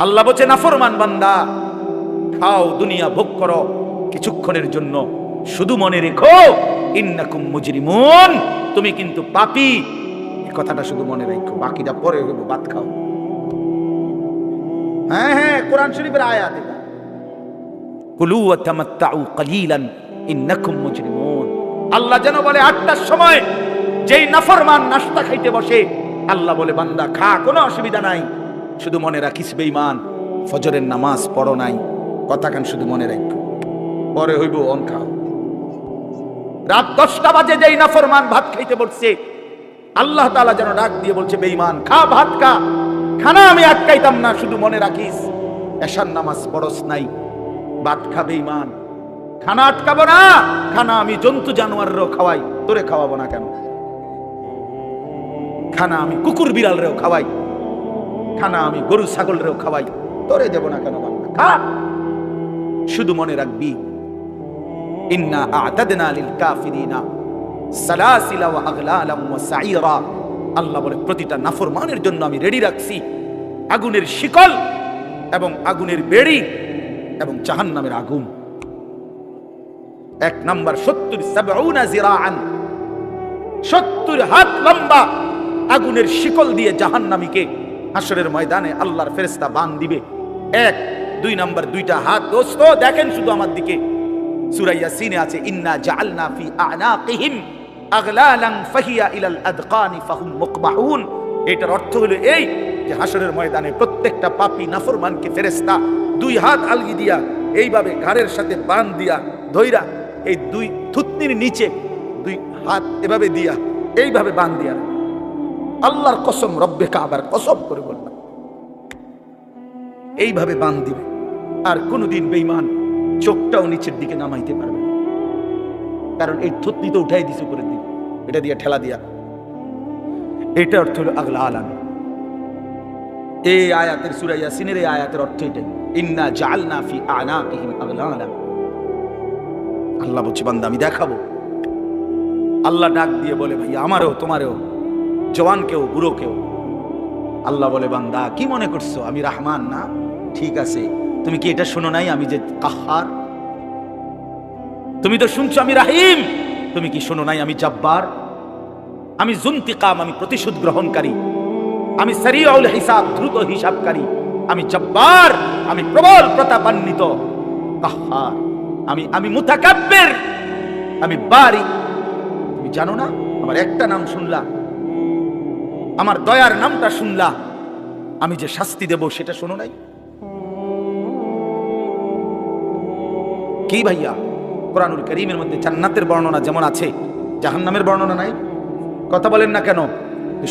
আল্লাহ বলছে নাফরমান বান্দা খাও, দুনিয়া ভোগ করো কিছুক্ষণের জন্য, শুধু মনে রেখো ইন্নাকুম মুজরিমুন, তুমি কিন্তু পাপী। এই কথাটা শুধু মনে রেখো, বাকিটা পরে হইব, ভাত খাও। হ্যাঁ হ্যাঁ, কোরআন শরীফের আয়াত এটা, কুলু ওয়া তামাত্তাউ কালিলান ইন্নাকুম মুজরিমুন। আল্লাহ যেন বলে 8টার সময় যেই নাফরমান নাস্তা খাইতে বসে, আল্লাহ বলে বান্দা খা, কোনো অসুবিধা নাই, শুধু মনে রাখিস বেঈমান ফজরের নামাজ পড়ো নাই, কথা কান শুধু মনে রাখো, পরে হইব অন খাও। রাত 10টা বাজে যেই নাফরমান ভাত খাইতে বসছে, আল্লাহ তাআলা যেন ডাক দিয়ে বলছে বেঈমান খা, ভাত খা, খানা আমি আটকাইতাম না, শুধু মনে রাখিস এশার নামাজ পড়স নাই, ভাত খা বেঈমান, খানা আটকাবো না, খানা আমি জন্তু জানোয়াররেও খাওয়াই, তোরে খাওয়াবো না কেন? খানা আমি কুকুর বিড়ালরেও খাওয়াই, খানা আমি গরু ছাগলরেও খাওয়াই, তোরে দেব না কেন? বান্দা খা, শুধু মনে রাখবি ইন্না আ'তাদনা লিল কাফিরিনা সালাসিলা ওয়া আগলালাম ওয়া সাইরা। আল্লাহ বলে প্রতিটা নাফরমানের জন্য আমি রেডি রাখছি আগুনের শিকল এবং আগুনের বেড়ি এবং জাহান্নামের আগুন। 1 নাম্বার 70 জিরাআন, 70 হাত লম্বা আগুনের শিকল দিয়ে জাহান্নামীকে হাসরের ময়দানে আল্লাহর ফেরেশতা বাঁধ দিবে। 1 2 নাম্বার 2টা হাত। দোস্ত দেখেন শুধু আমার দিকে, সূরা ইয়াসিনে আছে ইন্না জাআলনা ফি আ'নাকিহিম আগলালান ফাহিয়া ইলাল আদকানি ফাহুম মুকবাহুন। এটার অর্থ হলো এই যে হাসরের ময়দানে প্রত্যেকটা পাপী নাফরমানকে ফেরেশতা 2 হাত আলগি দিয়া এইভাবে ঘাড়ের সাথে বাঁধ দিয়া ধইরা, এই 2 থুতনির নিচে 2 হাত এভাবে দিয়া এইভাবে বাঁধ দিয়া, আল্লাহর কসম, রব্বে কাবার কসম করে বললাম, এইভাবে বাঁধ দিবে। আর কোনদিন বেঈমান চোখটাও নিচের দিকে নামাইতে পারবে না, কারণ এই থুতনি তো উঠাই দিছে উপরের দিকে, এটা দিয়ে ঠেলা দিয়া। এটা অর্থ হলো আগলালান। এই আয়াতের সূরা ইয়াসিনের এই আয়াতের অর্থ এটাই, ইন্না জাআলনা ফি আ'নাকিহিম আগলালান। আল্লাহ বলছে বান্দা আমি দেখাবো। আল্লাহ ডাক দিয়ে বলে ভাই আমারও তোমারও, জওয়ানকেও বুড়োকেও। আল্লাহ বলে বান্দা কি মনে করছো আমি রহমান না? ঠিক আছে, তুমি কি এটা শোনো নাই আমি যে কাহ্হার? তুমি তো শুনছো আমি রাহিম, তুমি কি শোনো নাই আমি জব্বার? আমি যুনতিকাম, আমি প্রতিশোধ গ্রহণকারী, আমি সারিউল হিসাব, দ্রুত হিসাবকারী, আমি জব্বার, আমি প্রবল প্রতাপান্বিত কাহ্হার, আমি মুতাকাব্বির, আমি বারি। তুমি জানো না আমার একটা নাম শুনলা, আমার দয়ার নামটা শুনলা, আমি যে শাস্তি দেব সেটা শোনো নাই? কি ভাইয়া, কোরআনুল কারীমের মধ্যে জান্নাতের বর্ণনা যেমন আছে, জাহান্নামের বর্ণনা নাই? কথা বলেন না কেন?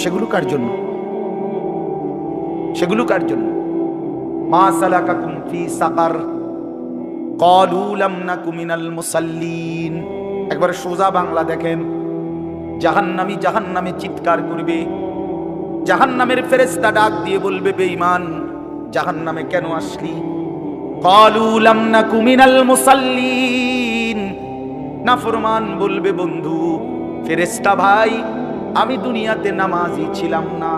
সেগুলো কার জন্য? সেগুলো কার জন্য? মা সালাকাকুম ফি সাকার ক্বালু লাম নাকু মিনাল মুসাল্লিন। একবার সোজা বাংলা দেখেন, জাহান্নামী জাহান্নামে চিৎকার করবে, জাহান্নামের ফেরেশতা ডাক দিয়ে বলবে বেঈমান জাহান্নামে কেন আসলি? ক্বালু লাম নাকু মিনাল মুসাল্লিন। নাফরমান বলবে বন্ধু ফেরেশতা ভাই আমি দুনিয়াতে নামাজি ছিলাম না।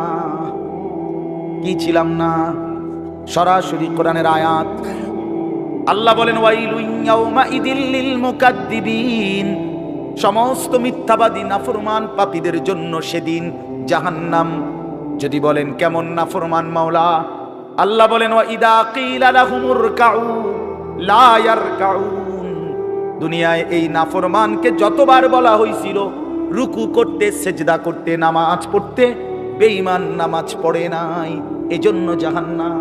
কি ছিলাম না? সরাসরি কোরআনের আয়াত। আল্লাহ বলেন ওয়াইলুন ইয়াউমা ইদিল লিল মুকাদ্দিবিন, সমস্ত মিথ্যাবাদী নাফরমান পাপীদের জন্য সেদিন জাহান্নাম। যদি বলেন কেমন নাফরমান মাওলা? আল্লাহ বলেন ওয়া ইদা কিলা লাহুমুর কাউ লা ইয়ারকাউন। দুনিয়ায় এই নাফরমানকে যতবার বলা হয়েছিল রুকু করতে, সেজদা করতে, নামাজ পড়তে, বেঈমান নামাজ পড়ে নাই, এজন্য জাহান্নাম।